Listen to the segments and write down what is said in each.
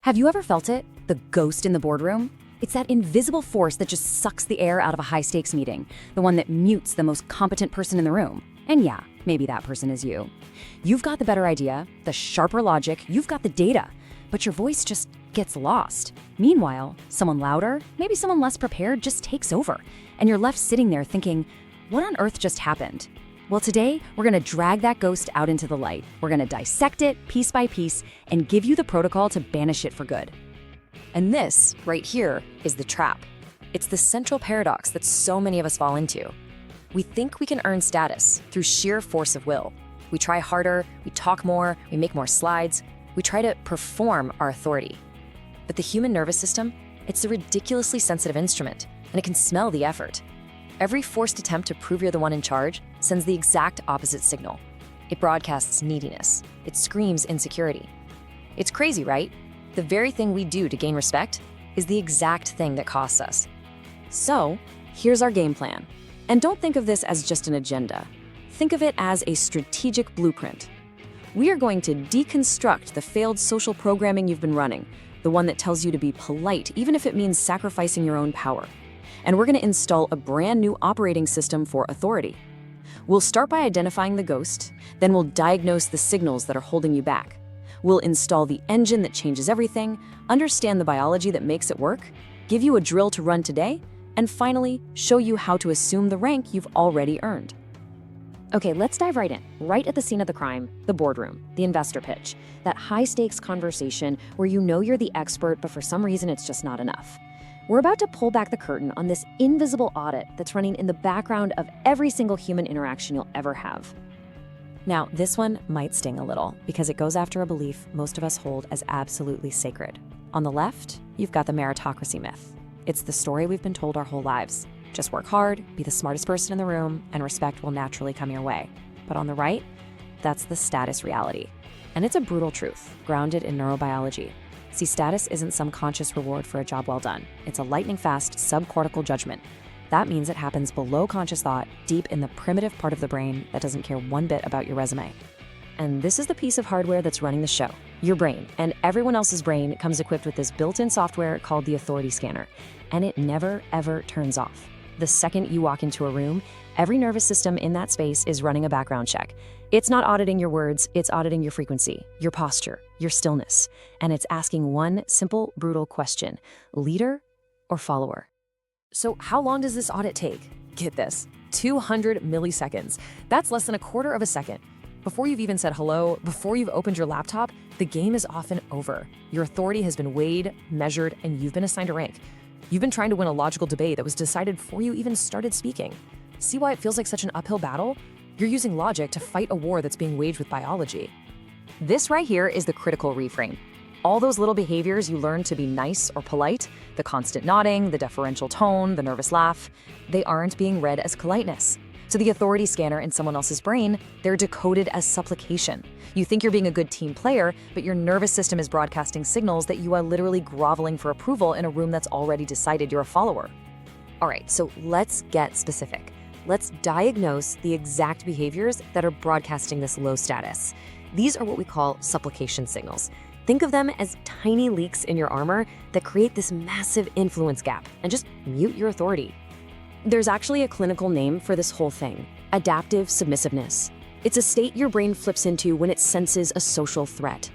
Have you ever felt it? The ghost in the boardroom? It's that invisible force that just sucks the air out of a high-stakes meeting, the one that mutes the most competent person in the room. And yeah, maybe that person is you. You've got the better idea, the sharper logic, you've got the data, but your voice just gets lost. Meanwhile, someone louder, maybe someone less prepared, just takes over, and you're left sitting there thinking, what on earth just happened? Well, today, we're gonna drag that ghost out into the light. We're gonna dissect it piece by piece and give you the protocol to banish it for good. And this, right here, is the trap. It's the central paradox that so many of us fall into. We think we can earn status through sheer force of will. We try harder, we talk more, we make more slides, we try to perform our authority. But the human nervous system, it's a ridiculously sensitive instrument, and it can smell the effort. Every forced attempt to prove you're the one in charge sends the exact opposite signal. It broadcasts neediness. It screams insecurity. It's crazy, right? The very thing we do to gain respect is the exact thing that costs us. So, here's our game plan. And don't think of this as just an agenda. Think of it as a strategic blueprint. We are going to deconstruct the failed social programming you've been running, the one that tells you to be polite, even if it means sacrificing your own power. And we're going to install a brand new operating system for authority. We'll start by identifying the ghost, then we'll diagnose the signals that are holding you back. We'll install the engine that changes everything, understand the biology that makes it work, give you a drill to run today, and finally, show you how to assume the rank you've already earned. Okay, let's dive right in, right at the scene of the crime, the boardroom, the investor pitch, that high-stakes conversation where you know you're the expert, but for some reason it's just not enough. We're about to pull back the curtain on this invisible audit that's running in the background of every single human interaction you'll ever have. Now, this one might sting a little because it goes after a belief most of us hold as absolutely sacred. On the left, you've got the meritocracy myth. It's the story we've been told our whole lives. Just work hard, be the smartest person in the room, and respect will naturally come your way. But on the right, that's the status reality. And it's a brutal truth, grounded in neurobiology. See, status isn't some conscious reward for a job well done. It's a lightning-fast subcortical judgment. That means it happens below conscious thought, deep in the primitive part of the brain that doesn't care one bit about your resume. And this is the piece of hardware that's running the show, your brain. And everyone else's brain comes equipped with this built-in software called the authority scanner. And it never, ever turns off. The second you walk into a room, every nervous system in that space is running a background check. It's not auditing your words, it's auditing your frequency, your posture, your stillness. And it's asking one simple, brutal question: leader or follower? So how long does this audit take? Get this, 200 milliseconds. That's less than a quarter of a second. Before you've even said hello, before you've opened your laptop, the game is often over. Your authority has been weighed, measured, and you've been assigned a rank. You've been trying to win a logical debate that was decided before you even started speaking. See why it feels like such an uphill battle? You're using logic to fight a war that's being waged with biology. This right here is the critical reframe. All those little behaviors you learned to be nice or polite, the constant nodding, the deferential tone, the nervous laugh, they aren't being read as politeness. So the authority scanner in someone else's brain, they're decoded as supplication. You think you're being a good team player, but your nervous system is broadcasting signals that you are literally groveling for approval in a room that's already decided you're a follower. All right, so let's get specific. Let's diagnose the exact behaviors that are broadcasting this low status. These are what we call supplication signals. Think of them as tiny leaks in your armor that create this massive influence gap and just mute your authority. There's actually a clinical name for this whole thing: adaptive submissiveness. It's a state your brain flips into when it senses a social threat.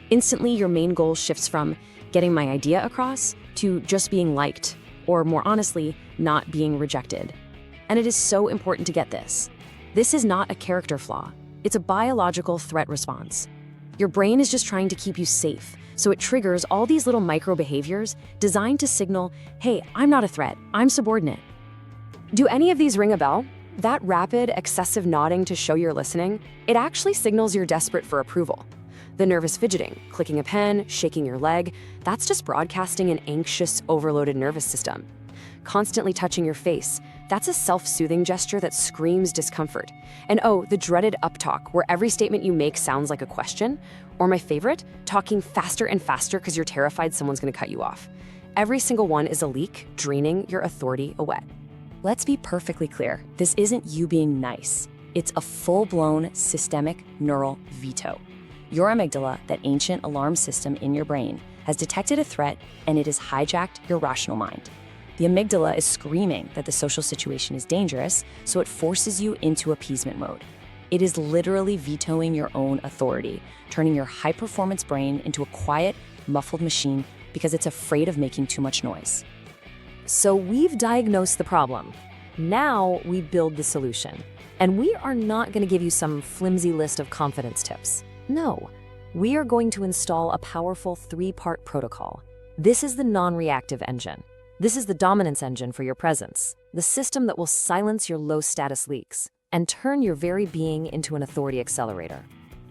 Instantly, your main goal shifts from getting my idea across to just being liked, or more honestly, not being rejected. And it is so important to get this. This is not a character flaw. It's a biological threat response. Your brain is just trying to keep you safe, so it triggers all these little micro behaviors designed to signal, hey, I'm not a threat, I'm subordinate. Do any of these ring a bell? That rapid, excessive nodding to show you're listening, it actually signals you're desperate for approval. The nervous fidgeting, clicking a pen, shaking your leg, that's just broadcasting an anxious, overloaded nervous system. Constantly touching your face, that's a self-soothing gesture that screams discomfort. And oh, the dreaded uptalk, where every statement you make sounds like a question. Or my favorite, talking faster and faster because you're terrified someone's gonna cut you off. Every single one is a leak, draining your authority away. Let's be perfectly clear, this isn't you being nice. It's a full-blown systemic neural veto. Your amygdala, that ancient alarm system in your brain, has detected a threat and it has hijacked your rational mind. The amygdala is screaming that the social situation is dangerous, so it forces you into appeasement mode. It is literally vetoing your own authority, turning your high-performance brain into a quiet, muffled machine because it's afraid of making too much noise. So we've diagnosed the problem. Now we build the solution. And we are not going to give you some flimsy list of confidence tips. No, we are going to install a powerful 3-part protocol. This is the non-reactive engine. This is the dominance engine for your presence, the system that will silence your low-status leaks and turn your very being into an authority accelerator.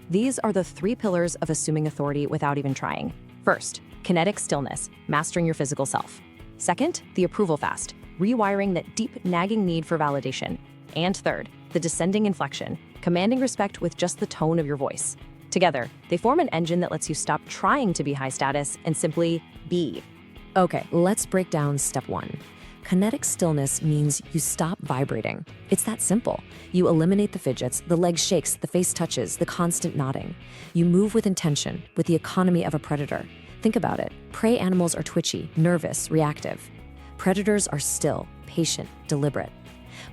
These are the 3 pillars of assuming authority without even trying. First, kinetic stillness, mastering your physical self. Second, the approval fast, rewiring that deep, nagging need for validation. And third, the descending inflection, commanding respect with just the tone of your voice. Together, they form an engine that lets you stop trying to be high status and simply be. Okay, let's break down step 1. Kinetic stillness means you stop vibrating. It's that simple. You eliminate the fidgets, the leg shakes, the face touches, the constant nodding. You move with intention, with the economy of a predator. Think about it. Prey animals are twitchy, nervous, reactive. Predators are still, patient, deliberate.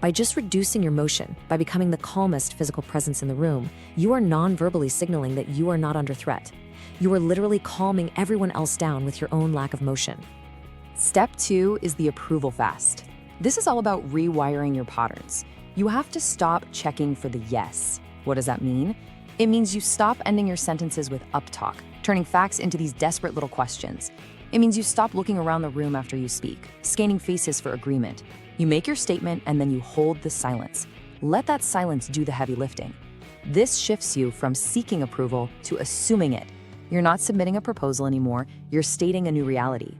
By just reducing your motion, by becoming the calmest physical presence in the room, you are non-verbally signaling that you are not under threat. You are literally calming everyone else down with your own lack of motion. Step 2 is the approval fast. This is all about rewiring your patterns. You have to stop checking for the yes. What does that mean? It means you stop ending your sentences with uptalk, turning facts into these desperate little questions. It means you stop looking around the room after you speak, scanning faces for agreement. You make your statement and then you hold the silence. Let that silence do the heavy lifting. This shifts you from seeking approval to assuming it. You're not submitting a proposal anymore, you're stating a new reality.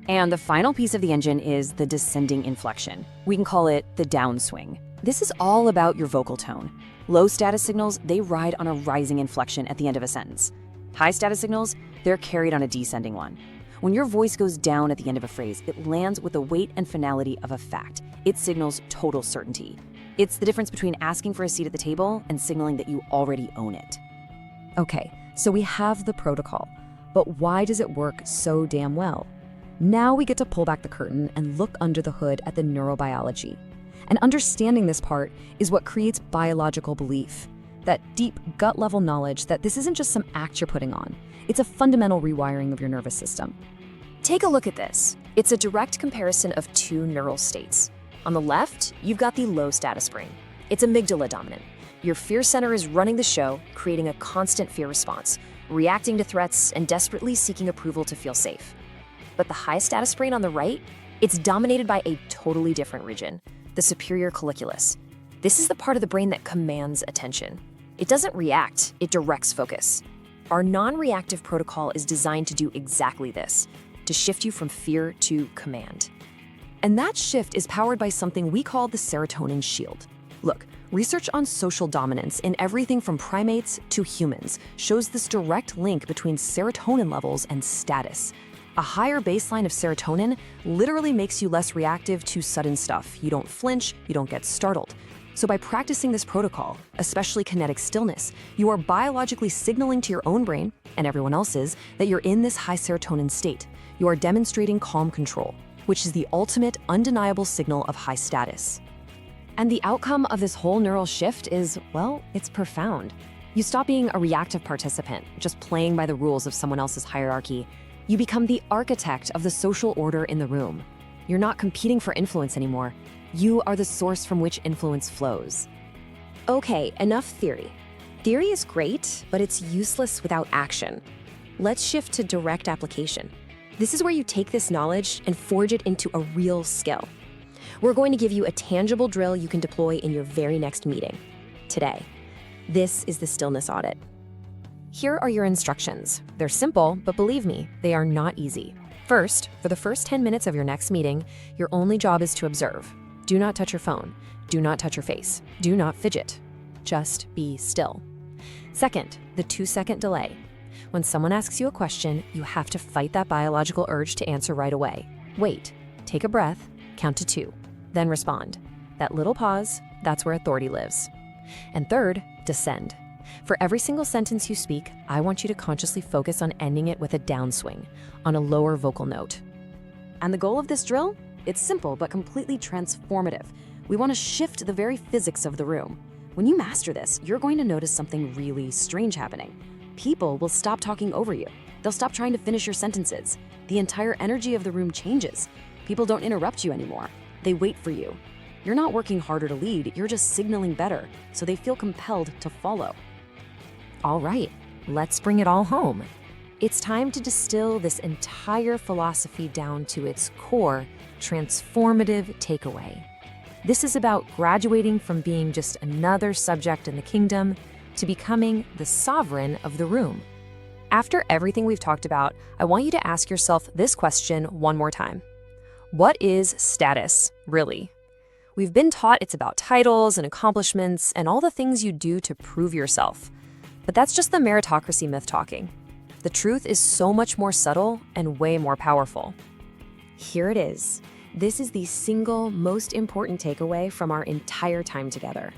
And the final piece of the engine is the descending inflection. We can call it the downswing. This is all about your vocal tone. Low status signals, they ride on a rising inflection at the end of a sentence. High status signals, they're carried on a descending one. When your voice goes down at the end of a phrase, it lands with the weight and finality of a fact. It signals total certainty. It's the difference between asking for a seat at the table and signaling that you already own it. Okay, so we have the protocol, but why does it work so damn well? Now we get to pull back the curtain and look under the hood at the neurobiology. And understanding this part is what creates biological belief, that deep gut-level knowledge that this isn't just some act you're putting on. It's a fundamental rewiring of your nervous system. Take a look at this. It's a direct comparison of 2 neural states. On the left, you've got the low-status brain. It's amygdala dominant. Your fear center is running the show, creating a constant fear response, reacting to threats and desperately seeking approval to feel safe. But the high-status brain on the right, it's dominated by a totally different region, the superior colliculus. This is the part of the brain that commands attention. It doesn't react, it directs focus. Our non-reactive protocol is designed to do exactly this, to shift you from fear to command. And that shift is powered by something we call the serotonin shield. Look, research on social dominance in everything from primates to humans shows this direct link between serotonin levels and status. A higher baseline of serotonin literally makes you less reactive to sudden stuff. You don't flinch, you don't get startled. So by practicing this protocol, especially kinetic stillness, you are biologically signaling to your own brain, and everyone else's, that you're in this high serotonin state. You are demonstrating calm control, which is the ultimate undeniable signal of high status. And the outcome of this whole neural shift is, well, it's profound. You stop being a reactive participant, just playing by the rules of someone else's hierarchy. You become the architect of the social order in the room. You're not competing for influence anymore. You are the source from which influence flows. Okay, enough theory. Theory is great, but it's useless without action. Let's shift to direct application. This is where you take this knowledge and forge it into a real skill. We're going to give you a tangible drill you can deploy in your very next meeting. Today, this is the stillness audit. Here are your instructions. They're simple, but believe me, they are not easy. First, for the first 10 minutes of your next meeting, your only job is to observe. Do not touch your phone. Do not touch your face. Do not fidget. Just be still. Second, the 2-second delay. When someone asks you a question, you have to fight that biological urge to answer right away. Wait, take a breath, count to 2, then respond. That little pause, that's where authority lives. And third, descend. For every single sentence you speak, I want you to consciously focus on ending it with a downswing, on a lower vocal note. And the goal of this drill? It's simple but completely transformative. We want to shift the very physics of the room. When you master this, you're going to notice something really strange happening. People will stop talking over you. They'll stop trying to finish your sentences. The entire energy of the room changes. People don't interrupt you anymore. They wait for you. You're not working harder to lead, you're just signaling better, so they feel compelled to follow. All right, let's bring it all home. It's time to distill this entire philosophy down to its core, transformative takeaway. This is about graduating from being just another subject in the kingdom to becoming the sovereign of the room. After everything we've talked about, I want you to ask yourself this question one more time. What is status, really? We've been taught it's about titles and accomplishments and all the things you do to prove yourself. But that's just the meritocracy myth talking. The truth is so much more subtle and way more powerful. Here it is. This is the single most important takeaway from our entire time together.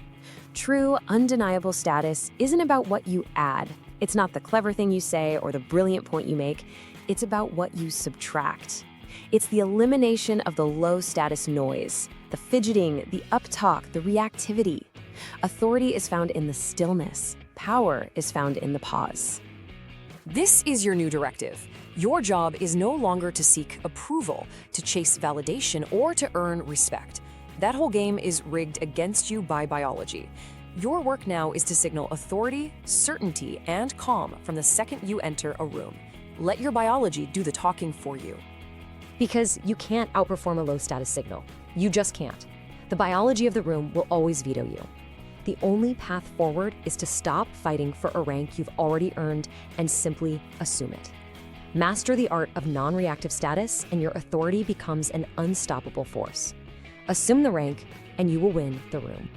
True, undeniable status isn't about what you add. It's not the clever thing you say or the brilliant point you make. It's about what you subtract. It's the elimination of the low-status noise, the fidgeting, the uptalk, the reactivity. Authority is found in the stillness. Power is found in the pause. This is your new directive. Your job is no longer to seek approval, to chase validation, or to earn respect. That whole game is rigged against you by biology. Your work now is to signal authority, certainty, and calm from the second you enter a room. Let your biology do the talking for you. Because you can't outperform a low-status signal. You just can't. The biology of the room will always veto you. The only path forward is to stop fighting for a rank you've already earned and simply assume it. Master the art of non-reactive status, and your authority becomes an unstoppable force. Assume the rank, and you will win the room.